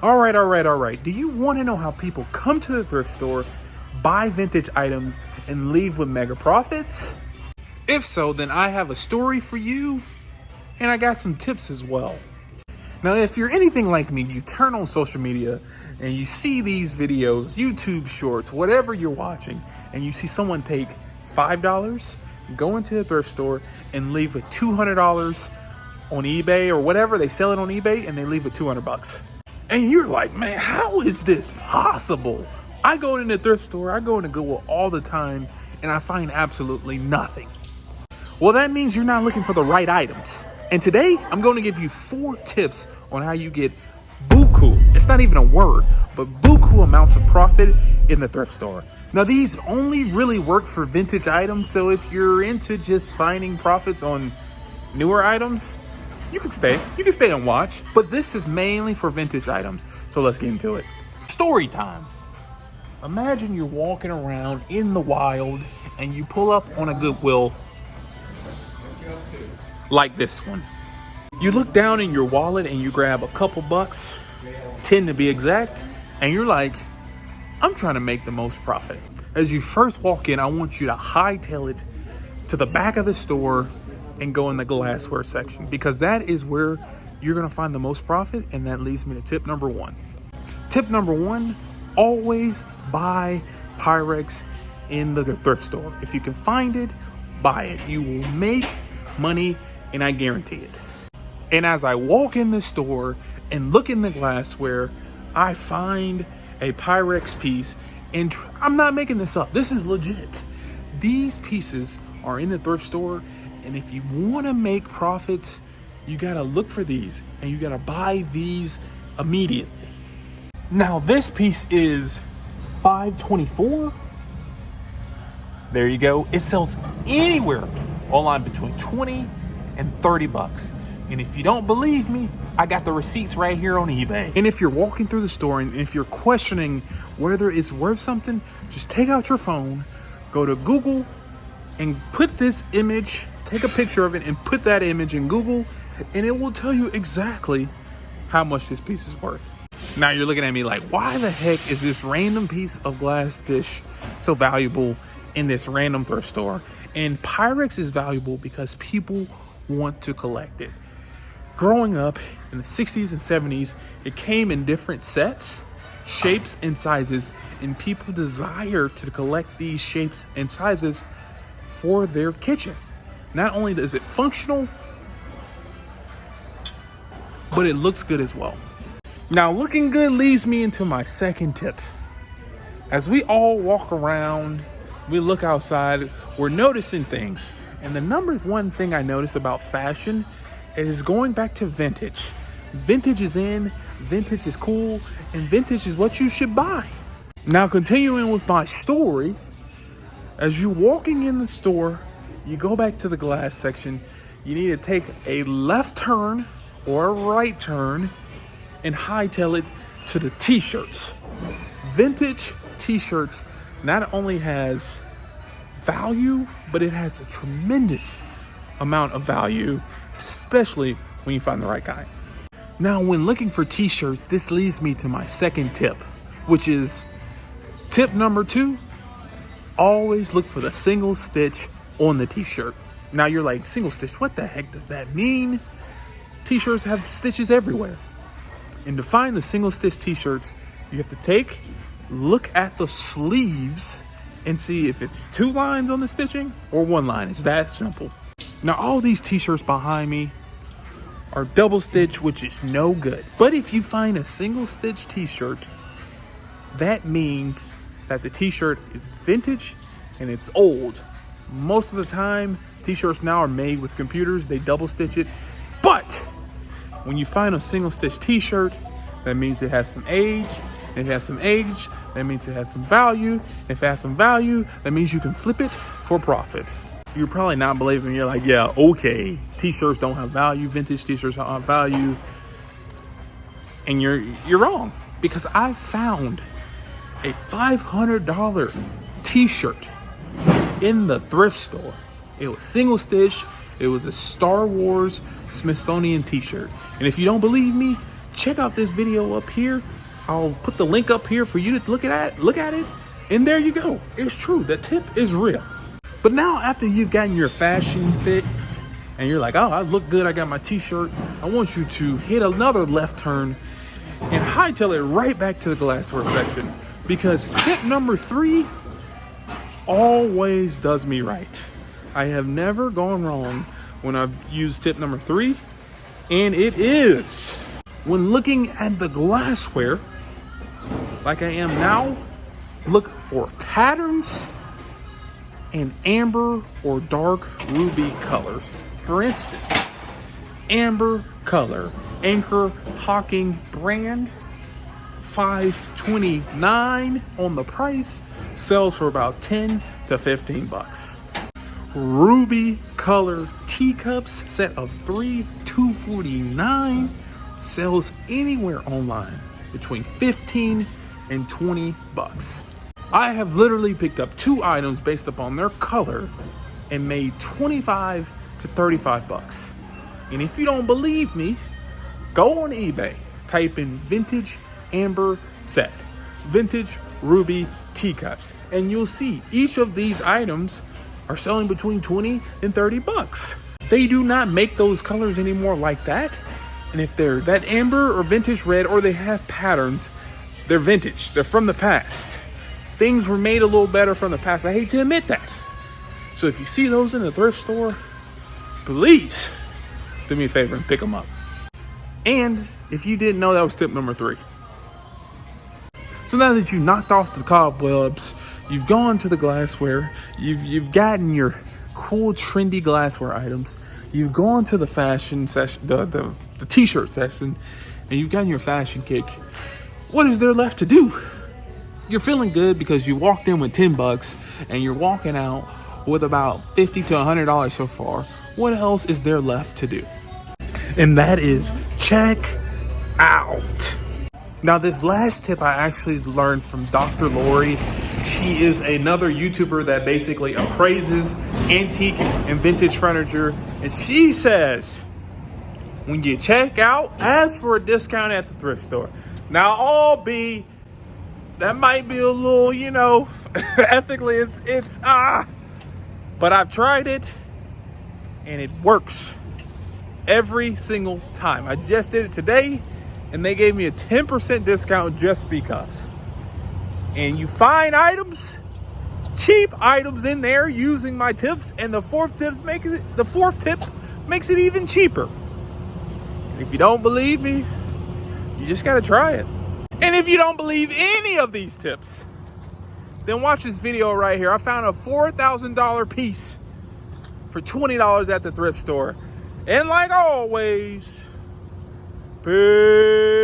All right. Do you want to know how people come to the thrift store, buy vintage items, and leave with mega profits? If so, then I have a story for you, and I got some tips as well. Now, if you're anything like me, you turn on social media and you see these videos, YouTube shorts, whatever you're watching, and you see someone take $5, go into the thrift store, and leave with $200 on eBay or whatever. They sell it on eBay and they leave with $200. And you're like, man, how is this possible? I go in the thrift store, I go into Goodwill all the time, and I find absolutely nothing. Well, that means you're not looking for the right items. And today, I'm going to give you 4 tips on how you get Buku. It's not even a word, but Buku amounts of profit in the thrift store. Now, these only really work for vintage items, so if you're into just finding profits on newer items, you can stay and watch. But this is mainly for vintage items, so let's get into it. Story time. Imagine you're walking around in the wild and you pull up on a Goodwill like this one. You look down in your wallet and you grab a couple bucks, 10 to be exact, and you're like, I'm trying to make the most profit. As you first walk in, I want you to hightail it to the back of the store and go in the glassware section, because that is where you're going to find the most profit. And that leads me to tip number 1. Tip number 1, always buy Pyrex in the thrift store. If you can find it, buy it. You will make money, and I guarantee it. And as I walk in the store and look in the glassware, I find a Pyrex piece, and I'm not making this up. This is legit. These pieces are in the thrift store, and if you want to make profits, you got to look for these, and you got to buy these immediately. Now, this piece is $5.24. There you go. It sells anywhere online between 20 and 30 bucks. And if you don't believe me, I got the receipts right here on eBay. And if you're walking through the store and if you're questioning whether it's worth something, just take out your phone, go to Google, and put this image, take a picture of it and put that image in Google, and it will tell you exactly how much this piece is worth. Now you're looking at me like, why the heck is this random piece of glass dish so valuable in this random thrift store? And Pyrex is valuable because people want to collect it. Growing up in the 60s and 70s, it came in different sets, shapes, and sizes, and people desire to collect these shapes and sizes for their kitchen. Not only is it functional, but it looks good as well. Now, looking good leads me into my second tip. As we all walk around, we look outside, we're noticing things. And the number 1 thing I notice about fashion is going back to vintage. Vintage is in, vintage is cool, and vintage is what you should buy. Now, continuing with my story, as you're walking in the store, you go back to the glass section, you need to take a left turn or a right turn and hightail it to the t-shirts. Vintage t-shirts not only has value, but it has a tremendous amount of value, especially when you find the right kind. Now, when looking for t-shirts, this leads me to my second tip, which is tip number 2. Always look for the single stitch on the t-shirt. Now you're like, single stitch, what the heck does that mean? T-shirts have stitches everywhere. And to find the single stitch t-shirts, you have to look at the sleeves and see if it's 2 lines on the stitching or 1 line. It's that simple. Now, all these t-shirts behind me are double stitch, which is no good. But if you find a single stitch t-shirt, that means that the t-shirt is vintage and it's old. Most of the time, t-shirts now are made with computers. They double stitch it. But when you find a single stitch t-shirt, that means it has some age. If it has some age, that means it has some value. If it has some value, that means you can flip it for profit. You're probably not believing me. You're like, yeah, okay, t-shirts don't have value. Vintage t-shirts don't have value. And you're wrong, because I found a $500 t-shirt in the thrift store. It was single stitch. It was a Star Wars Smithsonian t-shirt. And if you don't believe me, check out this video up here. I'll put the link up here for you to look at it. And there you go. It's true. The tip is real. But now after you've gotten your fashion fix and you're like, oh, I look good, I got my t-shirt, I want you to hit another left turn and hightail it right back to the glassware section, because tip number 3 always does me right. I have never gone wrong when I've used tip number 3, and it is when looking at the glassware like I am now, look for patterns and amber or dark ruby colors. For instance, amber color, Anchor Hawking brand, $5.29 on the price, sells for about 10 to 15 bucks. Ruby color teacups, set of 3, $2.49, sells anywhere online between 15 and 20 bucks. I have literally picked up 2 items based upon their color and made 25 to 35 bucks. And if you don't believe me, go on eBay, type in vintage amber set, vintage ruby teacups, and you'll see each of these items are selling between 20 and 30 bucks. They do not make those colors anymore like that. And if they're that amber or vintage red, or they have patterns, they're vintage. They're from the past. Things were made a little better from the past. I hate to admit that. So if you see those in the thrift store, please do me a favor and pick them up. And if you didn't know, that was tip number 3. So now that you knocked off the cobwebs, you've gone to the glassware, you've gotten your cool, trendy glassware items, you've gone to the fashion session, the t-shirt section, and you've gotten your fashion kick. What is there left to do? You're feeling good because you walked in with 10 bucks and you're walking out with about $50 to $100 so far. What else is there left to do? And that is check out. Now, this last tip I actually learned from Dr. Lori. She is another YouTuber that basically appraises antique and vintage furniture. And she says, when you check out, ask for a discount at the thrift store. Now, that might be a little, ethically, but I've tried it and it works every single time. I just did it today and they gave me a 10% discount just because. And you find items, cheap items in there using my tips, and the fourth tip makes it even cheaper. And if you don't believe me, you just gotta try it. And if you don't believe any of these tips, then watch this video right here. I found a $4,000 piece for $20 at the thrift store. And like always, peace.